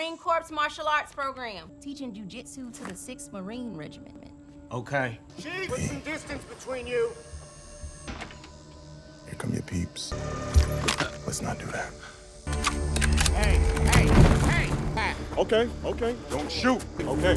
Marine Corps martial arts program. Teaching jujitsu to the 6th Marine Regiment. Okay. Chief, put some distance between you. Here come your peeps. Let's not do that. Hey! Okay. Don't shoot. Okay.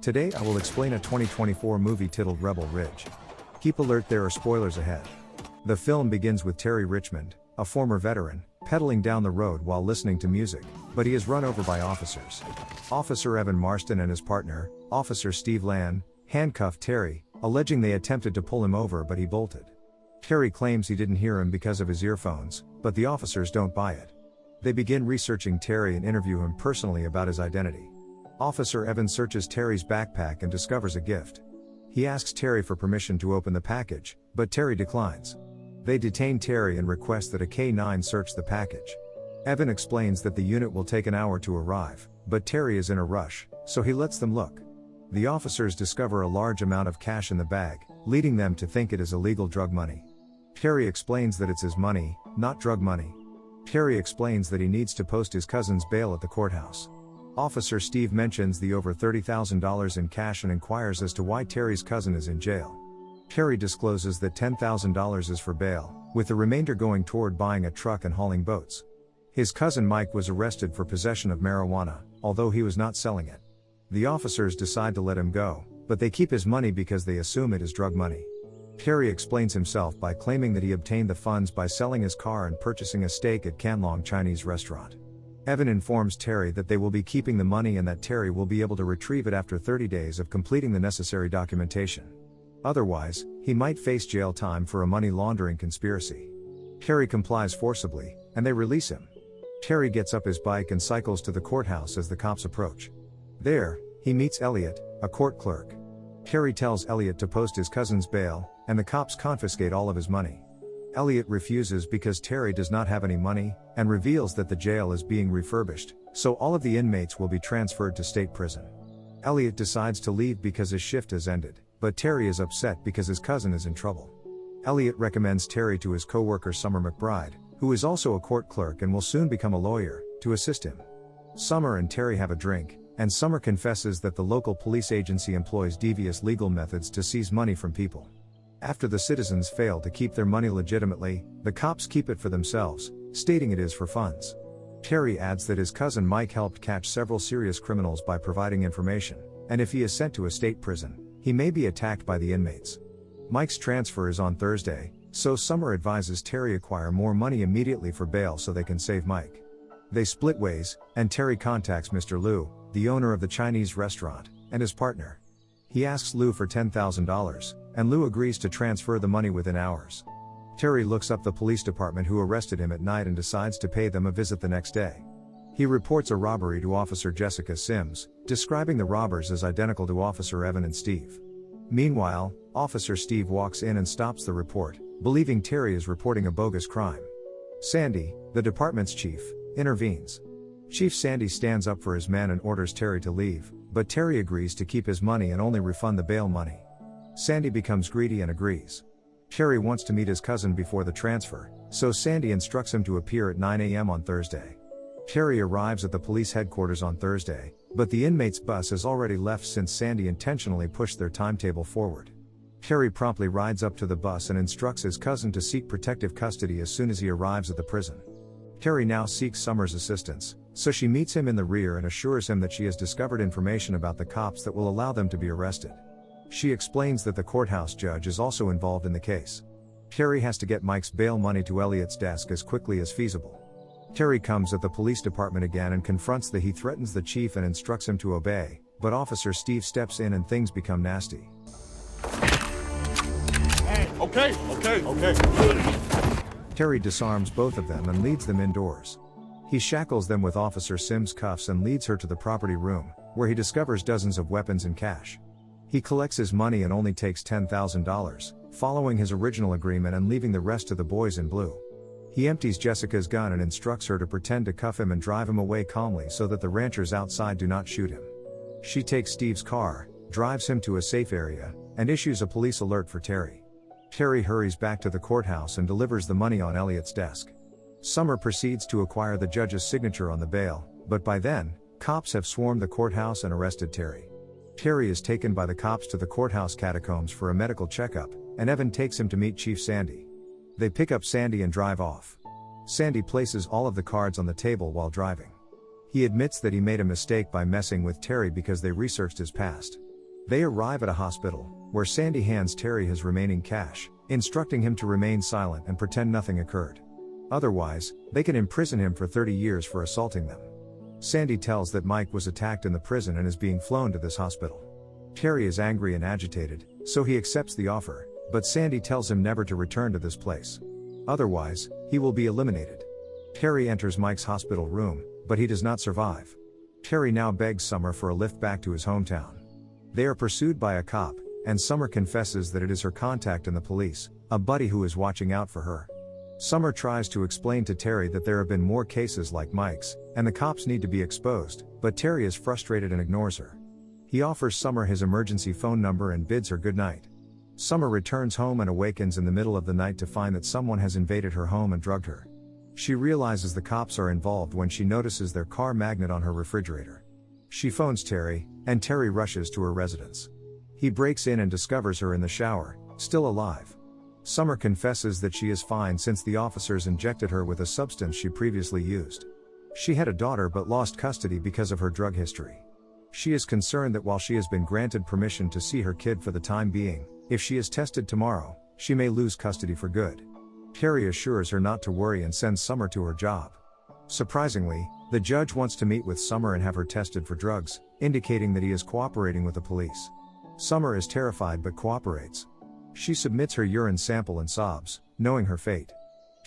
Today I will explain a 2024 movie titled Rebel Ridge. Keep alert, there are spoilers ahead. The film begins with Terry Richmond, a former veteran, pedaling down the road while listening to music, but he is run over by officers. Officer Evan Marston and his partner, Officer Steve Land, handcuffed Terry, alleging they attempted to pull him over but he bolted. Terry claims he didn't hear him because of his earphones, but the officers don't buy it. They begin researching Terry and interview him personally about his identity. Officer Evan searches Terry's backpack and discovers a gift. He asks Terry for permission to open the package, but Terry declines. They detain Terry and request that a K-9 search the package. Evan explains that the unit will take an hour to arrive, but Terry is in a rush, so he lets them look. The officers discover a large amount of cash in the bag, leading them to think it is illegal drug money. Terry explains that it's his money, not drug money. Terry explains that he needs to post his cousin's bail at the courthouse. Officer Steve mentions the over $30,000 in cash and inquires as to why Terry's cousin is in jail. Terry discloses that $10,000 is for bail, with the remainder going toward buying a truck and hauling boats. His cousin Mike was arrested for possession of marijuana, although he was not selling it. The officers decide to let him go, but they keep his money because they assume it is drug money. Terry explains himself by claiming that he obtained the funds by selling his car and purchasing a steak at Canlong Chinese restaurant. Evan informs Terry that they will be keeping the money and that Terry will be able to retrieve it after 30 days of completing the necessary documentation. Otherwise, he might face jail time for a money laundering conspiracy. Terry complies forcibly, and they release him. Terry gets up his bike and cycles to the courthouse as the cops approach. There, he meets Elliot, a court clerk. Terry tells Elliot to post his cousin's bail, and the cops confiscate all of his money. Elliot refuses because Terry does not have any money, and reveals that the jail is being refurbished, so all of the inmates will be transferred to state prison. Elliot decides to leave because his shift has ended, but Terry is upset because his cousin is in trouble. Elliot recommends Terry to his co-worker Summer McBride, who is also a court clerk and will soon become a lawyer, to assist him. Summer and Terry have a drink, and Summer confesses that the local police agency employs devious legal methods to seize money from people. After the citizens fail to keep their money legitimately, the cops keep it for themselves, stating it is for funds. Terry adds that his cousin Mike helped catch several serious criminals by providing information, and if he is sent to a state prison, he may be attacked by the inmates. Mike's transfer is on Thursday, so Summer advises Terry acquire more money immediately for bail so they can save Mike. They split ways, and Terry contacts Mr. Liu, the owner of the Chinese restaurant, and his partner. He asks Liu for $10,000, and Liu agrees to transfer the money within hours. Terry looks up the police department who arrested him at night and decides to pay them a visit the next day. He reports a robbery to Officer Jessica Sims, describing the robbers as identical to Officer Evan and Steve. Meanwhile, Officer Steve walks in and stops the report, believing Terry is reporting a bogus crime. Sandy, the department's chief, intervenes. Chief Sandy stands up for his men and orders Terry to leave, but Terry agrees to keep his money and only refund the bail money. Sandy becomes greedy and agrees. Terry wants to meet his cousin before the transfer, so Sandy instructs him to appear at 9 a.m. on Thursday. Terry arrives at the police headquarters on Thursday, but the inmates' bus has already left since Sandy intentionally pushed their timetable forward. Terry promptly rides up to the bus and instructs his cousin to seek protective custody as soon as he arrives at the prison. Terry now seeks Summer's assistance, so she meets him in the rear and assures him that she has discovered information about the cops that will allow them to be arrested. She explains that the courthouse judge is also involved in the case. Terry has to get Mike's bail money to Elliot's desk as quickly as feasible. Terry comes at the police department again and confronts he threatens the chief and instructs him to obey, but Officer Steve steps in and things become nasty. Hey, Okay. Terry disarms both of them and leads them indoors. He shackles them with Officer Sims' cuffs and leads her to the property room, where he discovers dozens of weapons and cash. He collects his money and only takes $10,000, following his original agreement and leaving the rest to the boys in blue. He empties Jessica's gun and instructs her to pretend to cuff him and drive him away calmly so that the ranchers outside do not shoot him. She takes Steve's car, drives him to a safe area, and issues a police alert for Terry. Terry hurries back to the courthouse and delivers the money on Elliot's desk. Summer proceeds to acquire the judge's signature on the bail, but by then, cops have swarmed the courthouse and arrested Terry. Terry is taken by the cops to the courthouse catacombs for a medical checkup, and Evan takes him to meet Chief Sandy. They pick up Sandy and drive off. Sandy places all of the cards on the table while driving. He admits that he made a mistake by messing with Terry because they researched his past. They arrive at a hospital, where Sandy hands Terry his remaining cash, instructing him to remain silent and pretend nothing occurred. Otherwise, they can imprison him for 30 years for assaulting them. Sandy tells that Mike was attacked in the prison and is being flown to this hospital. Terry is angry and agitated, so he accepts the offer, but Sandy tells him never to return to this place. Otherwise, he will be eliminated. Terry enters Mike's hospital room, but he does not survive. Terry now begs Summer for a lift back to his hometown. They are pursued by a cop, and Summer confesses that it is her contact in the police, a buddy who is watching out for her. Summer tries to explain to Terry that there have been more cases like Mike's, and the cops need to be exposed, but Terry is frustrated and ignores her. He offers Summer his emergency phone number and bids her goodnight. Summer returns home and awakens in the middle of the night to find that someone has invaded her home and drugged her. She realizes the cops are involved when she notices their car magnet on her refrigerator. She phones Terry, and Terry rushes to her residence. He breaks in and discovers her in the shower, still alive. Summer confesses that she is fine since the officers injected her with a substance she previously used. She had a daughter but lost custody because of her drug history. She is concerned that while she has been granted permission to see her kid for the time being, if she is tested tomorrow, she may lose custody for good. Terry assures her not to worry and sends Summer to her job. Surprisingly, the judge wants to meet with Summer and have her tested for drugs, indicating that he is cooperating with the police. Summer is terrified but cooperates. She submits her urine sample and sobs, knowing her fate.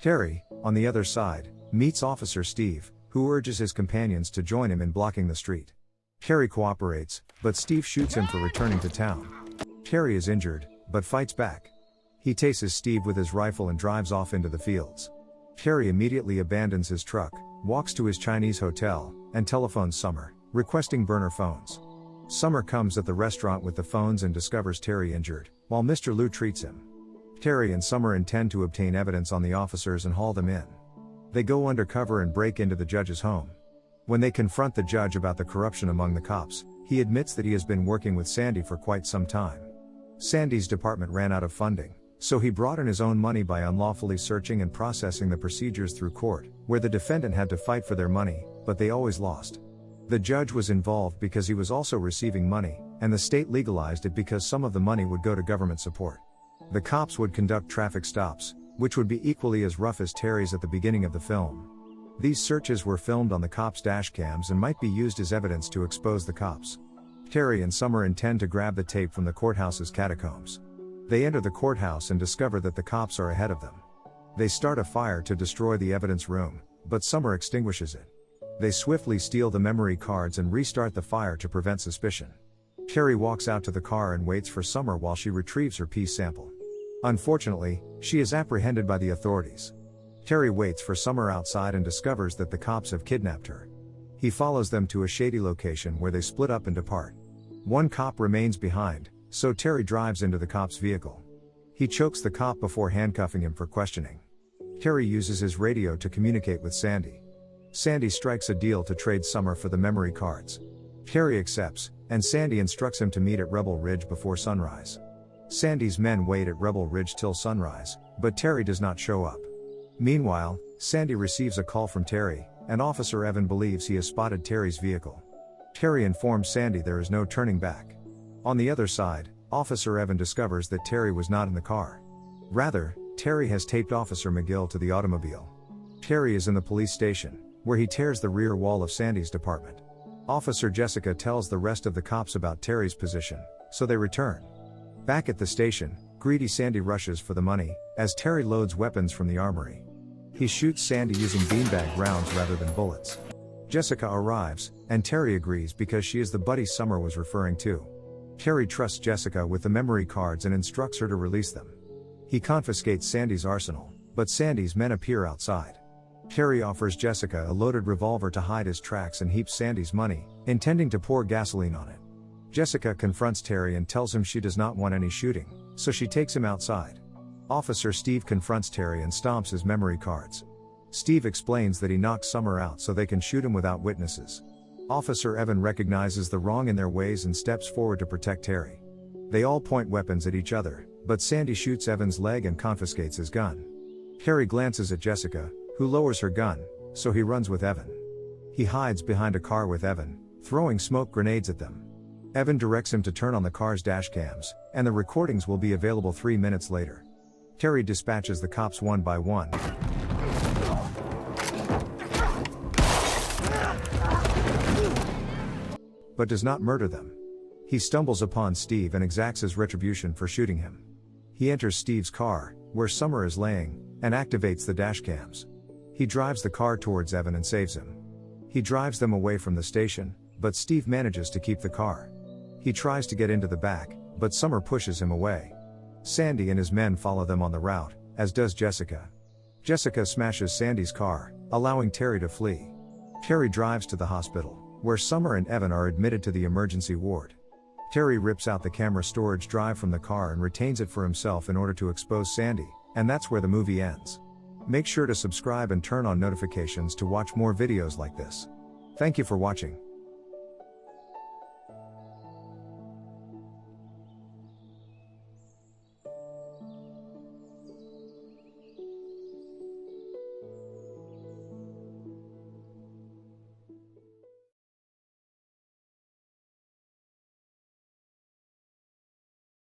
Terry, on the other side, meets Officer Steve, who urges his companions to join him in blocking the street. Terry cooperates, but Steve shoots him for returning to town. Terry is injured, but fights back. He tases Steve with his rifle and drives off into the fields. Terry immediately abandons his truck, walks to his Chinese hotel, and telephones Summer, requesting burner phones. Summer comes at the restaurant with the phones and discovers Terry injured, while Mr. Liu treats him. Terry and Summer intend to obtain evidence on the officers and haul them in. They go undercover and break into the judge's home. When they confront the judge about the corruption among the cops, he admits that he has been working with Sandy for quite some time. Sandy's department ran out of funding, so he brought in his own money by unlawfully searching and processing the procedures through court, where the defendant had to fight for their money, but they always lost. The judge was involved because he was also receiving money, and the state legalized it because some of the money would go to government support. The cops would conduct traffic stops, which would be equally as rough as Terry's at the beginning of the film. These searches were filmed on the cops' dash cams and might be used as evidence to expose the cops. Terry and Summer intend to grab the tape from the courthouse's catacombs. They enter the courthouse and discover that the cops are ahead of them. They start a fire to destroy the evidence room, but Summer extinguishes it. They swiftly steal the memory cards and restart the fire to prevent suspicion. Terry walks out to the car and waits for Summer while she retrieves her pee sample. Unfortunately, she is apprehended by the authorities. Terry waits for Summer outside and discovers that the cops have kidnapped her. He follows them to a shady location where they split up and depart. One cop remains behind, so Terry drives into the cop's vehicle. He chokes the cop before handcuffing him for questioning. Terry uses his radio to communicate with Sandy. Sandy strikes a deal to trade Summer for the memory cards. Terry accepts, and Sandy instructs him to meet at Rebel Ridge before sunrise. Sandy's men wait at Rebel Ridge till sunrise, but Terry does not show up. Meanwhile, Sandy receives a call from Terry, and Officer Evan believes he has spotted Terry's vehicle. Terry informs Sandy there is no turning back. On the other side, Officer Evan discovers that Terry was not in the car. Rather, Terry has taped Officer McGill to the automobile. Terry is in the police station, where he tears the rear wall of Sandy's department. Officer Jessica tells the rest of the cops about Terry's position, so they return. Back at the station, greedy Sandy rushes for the money, as Terry loads weapons from the armory. He shoots Sandy using beanbag rounds rather than bullets. Jessica arrives, and Terry agrees because she is the buddy Summer was referring to. Terry trusts Jessica with the memory cards and instructs her to release them. He confiscates Sandy's arsenal, but Sandy's men appear outside. Terry offers Jessica a loaded revolver to hide his tracks and heaps Sandy's money, intending to pour gasoline on it. Jessica confronts Terry and tells him she does not want any shooting, so she takes him outside. Officer Steve confronts Terry and stomps his memory cards. Steve explains that he knocked Summer out so they can shoot him without witnesses. Officer Evan recognizes the wrong in their ways and steps forward to protect Terry. They all point weapons at each other, but Sandy shoots Evan's leg and confiscates his gun. Terry glances at Jessica, who lowers her gun, so he runs with Evan. He hides behind a car with Evan, throwing smoke grenades at them. Evan directs him to turn on the car's dash cams, and the recordings will be available 3 minutes later. Terry dispatches the cops one by one. But does not murder them. He stumbles upon Steve and exacts his retribution for shooting him. He enters Steve's car, where Summer is laying, and activates the dash cams. He drives the car towards Evan and saves him. He drives them away from the station, but Steve manages to keep the car. He tries to get into the back, but Summer pushes him away. Sandy and his men follow them on the route, as does Jessica. Jessica smashes Sandy's car, allowing Terry to flee. Terry drives to the hospital, where Summer and Evan are admitted to the emergency ward. Terry rips out the camera storage drive from the car and retains it for himself in order to expose Sandy, and that's where the movie ends. Make sure to subscribe and turn on notifications to watch more videos like this. Thank you for watching.